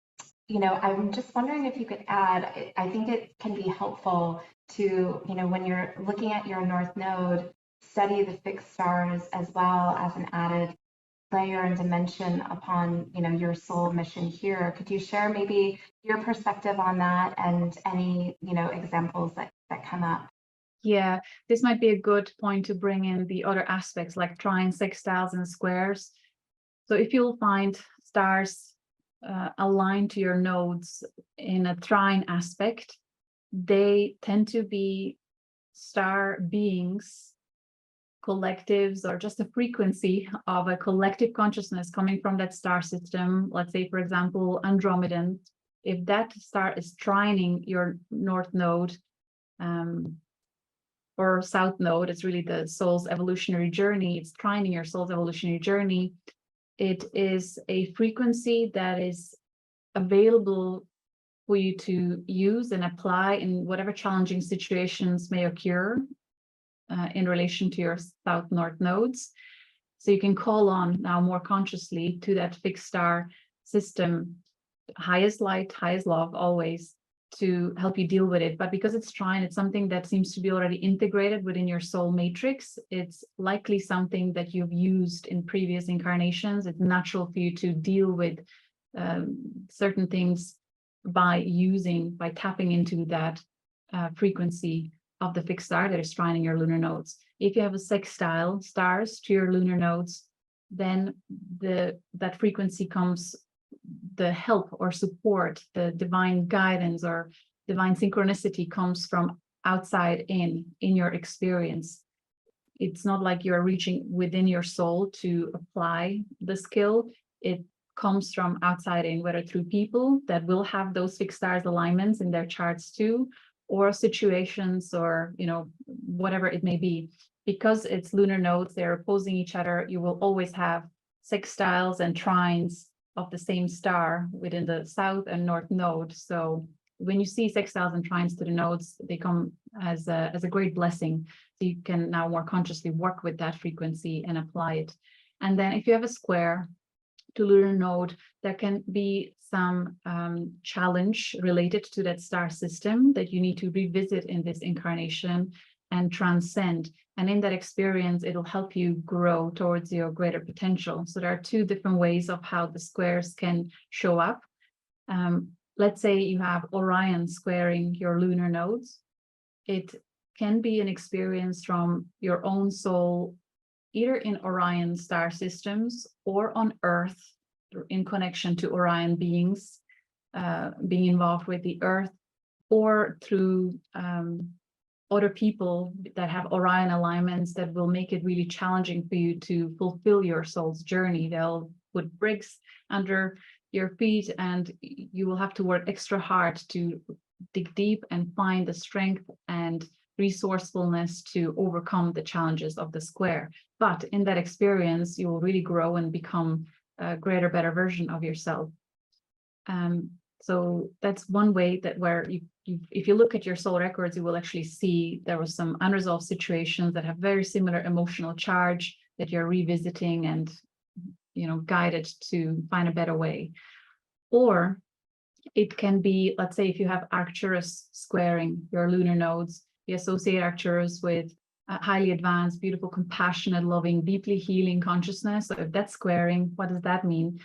just wondering if you could add. I think it can be helpful to, when you're looking at your North Node, study the fixed stars as well as an added layer and dimension upon, your soul mission here. Could you share maybe your perspective on that and any, examples that come up? Yeah, this might be a good point to bring in the other aspects like trines, sextiles, and squares. So if you'll find stars aligned to your nodes in a trine aspect, they tend to be star beings, collectives, or just a frequency of a collective consciousness coming from that star system. Let's say, for example, Andromedan. If that star is trining your north node, or south node, it's really the soul's evolutionary journey. It's trining your soul's evolutionary journey. It is a frequency that is available for you to use and apply in whatever challenging situations may occur in relation to your south-north nodes. So you can call on now more consciously to that fixed star system, highest light, highest love, always, to help you deal with it. But because it's trine, it's something that seems to be already integrated within your soul matrix. It's likely something that you've used in previous incarnations. It's natural for you to deal with certain things by tapping into that frequency of the fixed star that is trining your lunar nodes. If you have a sextile stars to your lunar nodes, then that frequency comes the help or support, the divine guidance or divine synchronicity comes from outside in your experience. It's not like you're reaching within your soul to apply the skill. It comes from outside in, whether through people that will have those fixed stars alignments in their charts too, or situations, or whatever it may be. Because it's lunar nodes, they're opposing each other, you will always have sextiles and trines of the same star within the south and north node. So when you see sextiles and trines to the nodes, they come as a great blessing. So you can now more consciously work with that frequency and apply it. And then if you have a square to lunar node, there can be some challenge related to that star system that you need to revisit in this incarnation and transcend. And in that experience, it'll help you grow towards your greater potential. So there are two different ways of how the squares can show up. Let's say you have Orion squaring your lunar nodes. It can be an experience from your own soul, either in Orion star systems or on Earth in connection to Orion beings, being involved with the Earth, or through other people that have Orion alignments that will make it really challenging for you to fulfill your soul's journey. They'll put bricks under your feet, and you will have to work extra hard to dig deep and find the strength and resourcefulness to overcome the challenges of the square. But in that experience, you will really grow and become a greater, better version of yourself. So that's one way that where if you look at your soul records, you will actually see there was some unresolved situations that have very similar emotional charge that you're revisiting and guided to find a better way. Or it can be, let's say, if you have Arcturus squaring your lunar nodes, you associate Arcturus with highly advanced, beautiful, compassionate, loving, deeply healing consciousness. So if that's squaring, what does that mean?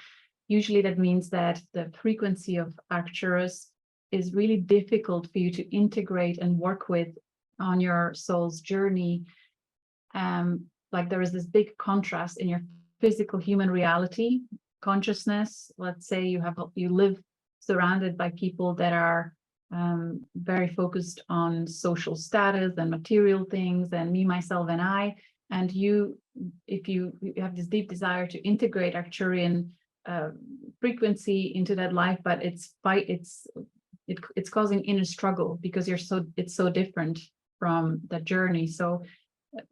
Usually that means that the frequency of Arcturus is really difficult for you to integrate and work with on your soul's journey. Like there is this big contrast in your physical human reality consciousness. Let's say you live surrounded by people that are very focused on social status and material things and me, myself, and I. And if you have this deep desire to integrate Arcturian frequency into that life, but it's causing inner struggle because it's so different from the journey. So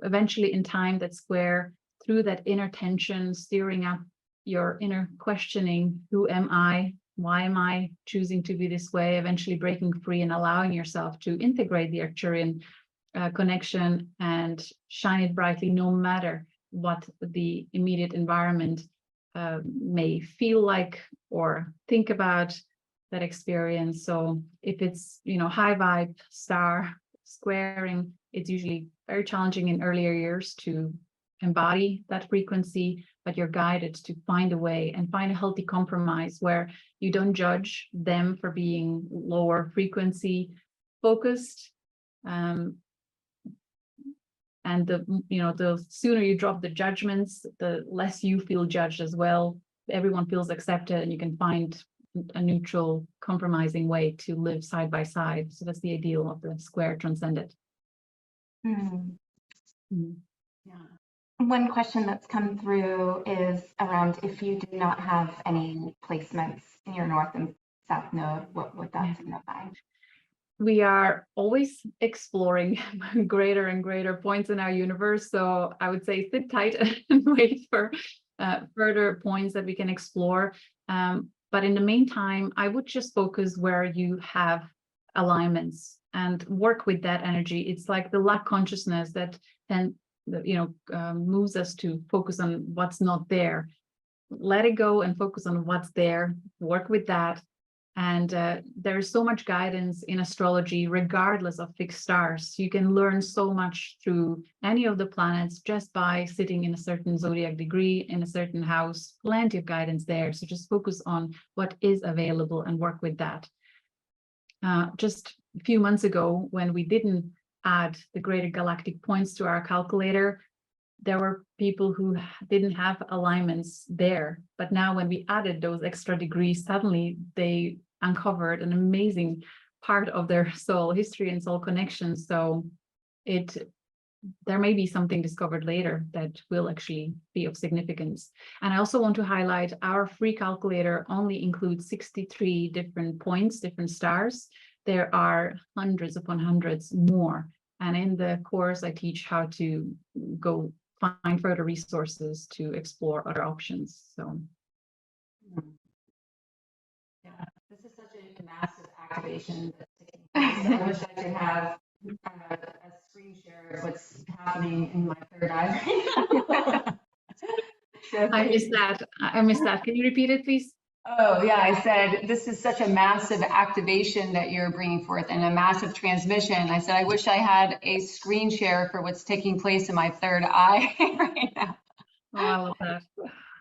eventually in time, that square, through that inner tension, steering up your inner questioning, who am I? Why am I choosing to be this way? Eventually breaking free and allowing yourself to integrate the Arcturian connection and shine it brightly, no matter what the immediate environment may feel like or think about that experience. So if it's high vibe star squaring, it's usually very challenging in earlier years to embody that frequency, but you're guided to find a way and find a healthy compromise where you don't judge them for being lower frequency focused. And the sooner you drop the judgments, the less you feel judged as well. Everyone feels accepted, and you can find a neutral, compromising way to live side by side. So that's the ideal of the square transcendent. Yeah. One question that's come through is around if you do not have any placements in your north and south node, what would that signify? We are always exploring greater and greater points in our universe. So I would say sit tight and wait for further points that we can explore. But in the meantime, I would just focus where you have alignments and work with that energy. It's like the lack consciousness that then moves us to focus on what's not there. Let it go and focus on what's there. Work with that. And there is so much guidance in astrology, regardless of fixed stars. You can learn so much through any of the planets just by sitting in a certain zodiac degree, in a certain house. Plenty of guidance there. So just focus on what is available and work with that. Just a few months ago, when we didn't add the greater galactic points to our calculator, there were people who didn't have alignments there. But now when we added those extra degrees, suddenly they uncovered an amazing part of their soul history and soul connection. So there may be something discovered later that will actually be of significance. And I also want to highlight our free calculator only includes 63 different points, different stars. There are hundreds upon hundreds more. And in the course, I teach how to go find further resources to explore other options. So. Yeah, this is such a massive activation that's taking place. I wish I could have a screen share of what's happening in my third eye. So I missed that. I missed that. Can you repeat it, please? Oh, yeah, I said, this is such a massive activation that you're bringing forth and a massive transmission. I said, I wish I had a screen share for what's taking place in my third eye right now. Oh, I love that.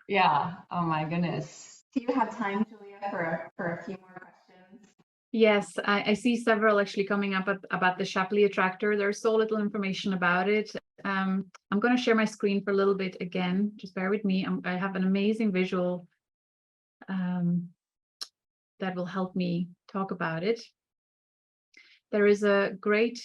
Yeah. Oh my goodness. Do you have time, Julia, for a few more questions? Yes, I see several actually coming up about the Shapley Attractor. There's so little information about it. I'm going to share my screen for a little bit again. Just bear with me. I have an amazing visual that will help me talk about it. There is a great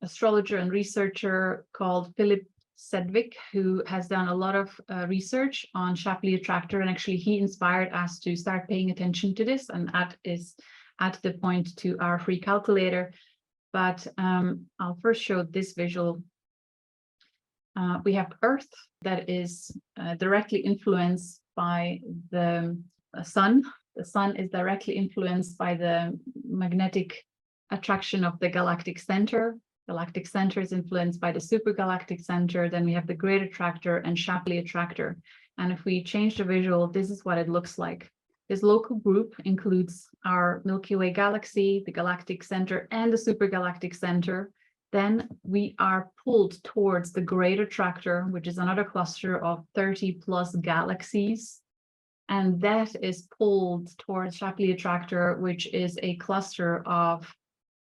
astrologer and researcher called Philip Sedgwick, who has done a lot of research on Shapley Attractor, and actually he inspired us to start paying attention to this, and that is at the point to our free calculator. But I'll first show this visual. We have Earth that is directly influenced by the sun. The sun is directly influenced by the magnetic attraction of the galactic center. Galactic center is influenced by the supergalactic center. Then we have the Great Attractor and Shapley Attractor. And if we change the visual, this is what it looks like. This local group includes our Milky Way galaxy, the galactic center, and the supergalactic center. Then we are pulled towards the Great Attractor, which is another cluster of 30 plus galaxies. And that is pulled towards Shapley Attractor, which is a cluster of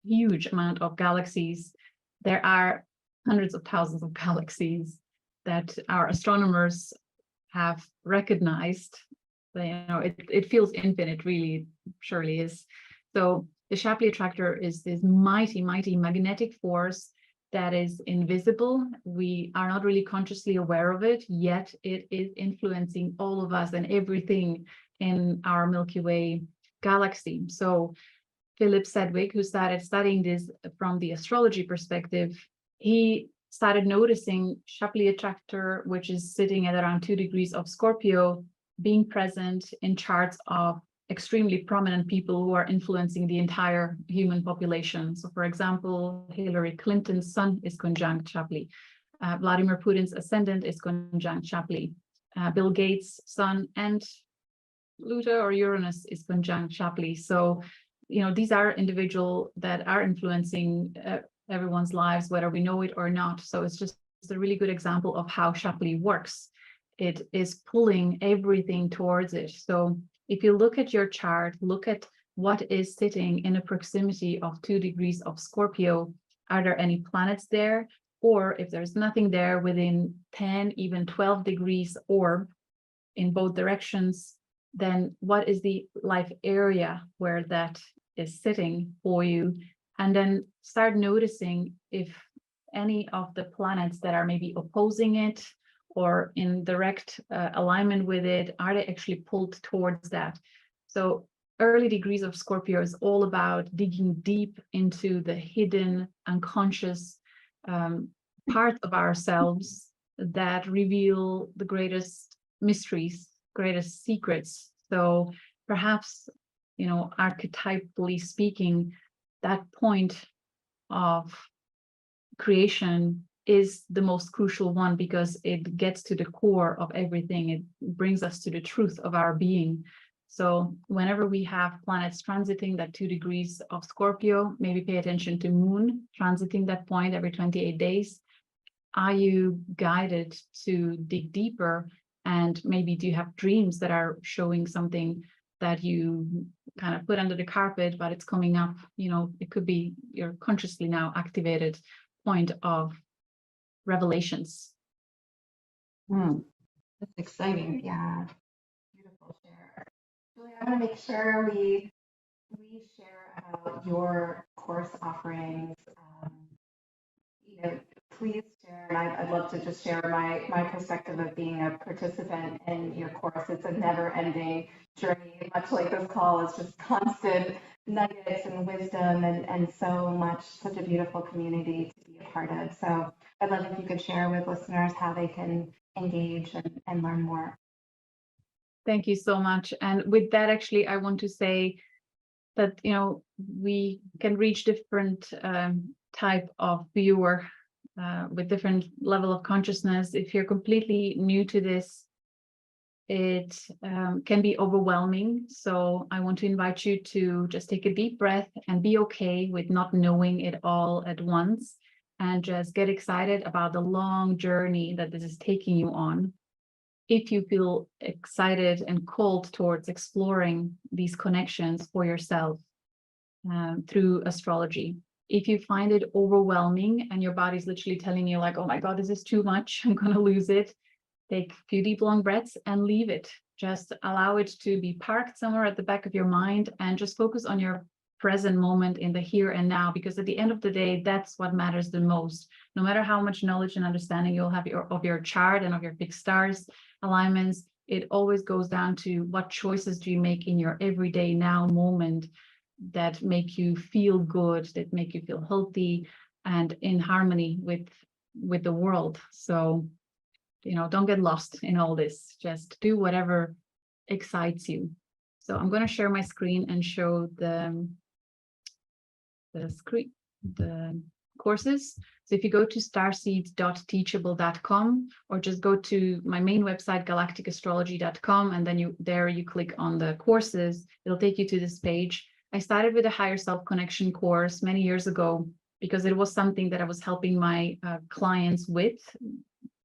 huge amount of galaxies. There are hundreds of thousands of galaxies that our astronomers have recognized. It feels infinite, really, surely is. So the Shapley Attractor is this mighty, mighty magnetic force that is invisible. We are not really consciously aware of it, yet it is influencing all of us and everything in our Milky Way galaxy. So Philip Sedgwick, who started studying this from the astrology perspective, he started noticing Shapley Attractor, which is sitting at around 2 degrees of Scorpio, being present in charts of extremely prominent people who are influencing the entire human population. So, for example, Hillary Clinton's sun is conjunct Shapley. Vladimir Putin's ascendant is conjunct Shapley. Bill Gates' sun and Pluto or Uranus is conjunct Shapley. So, these are individuals that are influencing everyone's lives, whether we know it or not. So it's a really good example of how Shapley works. It is pulling everything towards it. So if you look at your chart, look at what is sitting in a proximity of 2 degrees of Scorpio. Are there any planets there? Or if there's nothing there within 10, even 12 degrees or in both directions, then what is the life area where that is sitting for you? And then start noticing if any of the planets that are maybe opposing it or in direct alignment with it, are they actually pulled towards that? So early degrees of Scorpio is all about digging deep into the hidden, unconscious part of ourselves that reveal the greatest mysteries, greatest secrets. So perhaps, archetypally speaking, that point of creation is the most crucial one because it gets to the core of everything. It brings us to the truth of our being. So whenever we have planets transiting that 2 degrees of Scorpio, maybe pay attention to Moon transiting that point every 28 days. Are you guided to dig deeper? And maybe do you have dreams that are showing something that you kind of put under the carpet, but it's coming up? It could be your consciously now activated point of revelations. That's exciting. Yeah. Beautiful share. Julia, I want to make sure we share about your course offerings, you know, please share. And I'd love to just share my perspective of being a participant in your course. It's a never-ending journey, much like this call is just constant nuggets and wisdom and so much, such a beautiful community to be a part of. So I'd love if you could share with listeners how they can engage and learn more. Thank you so much. And with that, actually, I want to say that, you know, we can reach different type of viewer with different level of consciousness. If you're completely new to this, it can be overwhelming. So I want to invite you to just take a deep breath and be okay with not knowing it all at once, and just get excited about the long journey that this is taking you on. If you feel excited and called towards exploring these connections for yourself through astrology. If you find it overwhelming and your body's literally telling you like, oh my God, this is too much, I'm going to lose it, take a few deep, long breaths and leave it. Just allow it to be parked somewhere at the back of your mind and just focus on your present moment in the here and now, because at the end of the day, that's what matters the most. No matter how much knowledge and understanding you'll have of your chart and of your fixed stars alignments, it always goes down to what choices do you make in your everyday now moment that make you feel good, that make you feel healthy and in harmony with the world. So, you know, don't get lost in all this. Just do whatever excites you. So I'm going to share my screen and show the courses. So if you go to starseeds.teachable.com or just go to my main website, galacticastrology.com, and then you click on the courses, it'll take you to this page. I started with a higher self connection course many years ago because it was something that I was helping my clients with.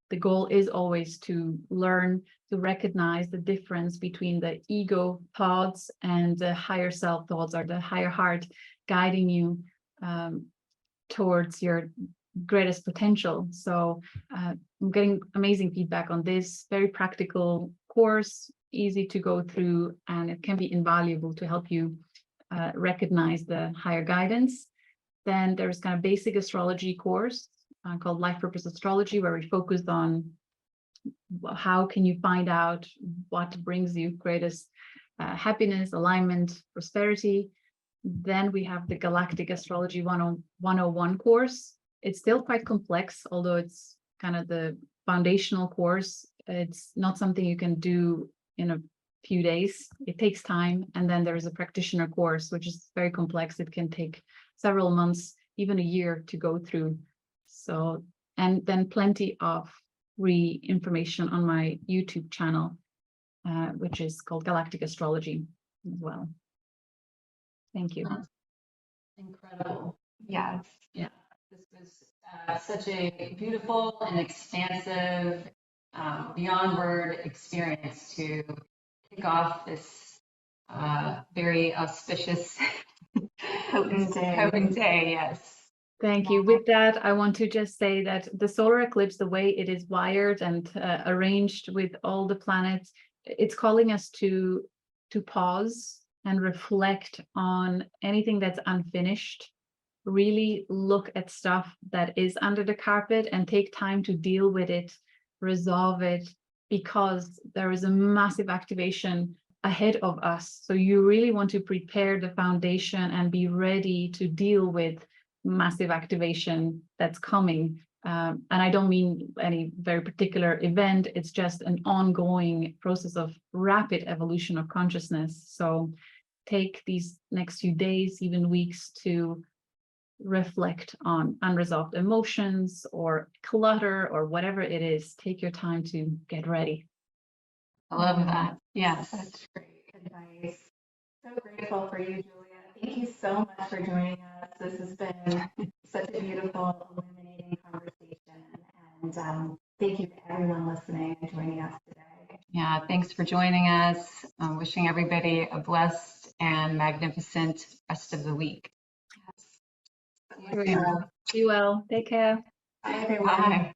The goal is always to learn to recognize the difference between the ego thoughts and the higher self thoughts, or the higher heart guiding you towards your greatest potential. So I'm getting amazing feedback on this. Very practical course, easy to go through, and it can be invaluable to help you recognize the higher guidance. Then there's kind of basic astrology course called Life Purpose Astrology, where we focused on how can you find out what brings you greatest happiness, alignment, prosperity. Then we have the Galactic Astrology 101 course. It's still quite complex, although it's kind of the foundational course. It's not something you can do in a few days. It takes time. And then there's a practitioner course, which is very complex. It can take several months, even a year to go through. So, and then plenty of free information on my YouTube channel, which is called Galactic Astrology as well. Thank you. Incredible. Yes. Yeah, this was such a beautiful and expansive, beyond word experience to kick off this very auspicious Potent day. Potent day, yes. Thank you. With that, I want to just say that the solar eclipse, the way it is wired and arranged with all the planets, it's calling us to pause and reflect on anything that's unfinished. Really look at stuff that is under the carpet and take time to deal with it, resolve it, because there is a massive activation ahead of us. So you really want to prepare the foundation and be ready to deal with massive activation that's coming. And I don't mean any very particular event. It's just an ongoing process of rapid evolution of consciousness. So take these next few days, even weeks, to reflect on unresolved emotions or clutter or whatever it is. Take your time to get ready. I love that. Yes. Such great advice. So grateful for you, Julia. Thank you so much for joining us. This has been such a beautiful, illuminating conversation. And thank you to everyone listening and joining us today. Yeah, thanks for joining us. I'm wishing everybody a blessed and magnificent rest of the week. Yes. Be well. Take care. Bye, everyone. Bye.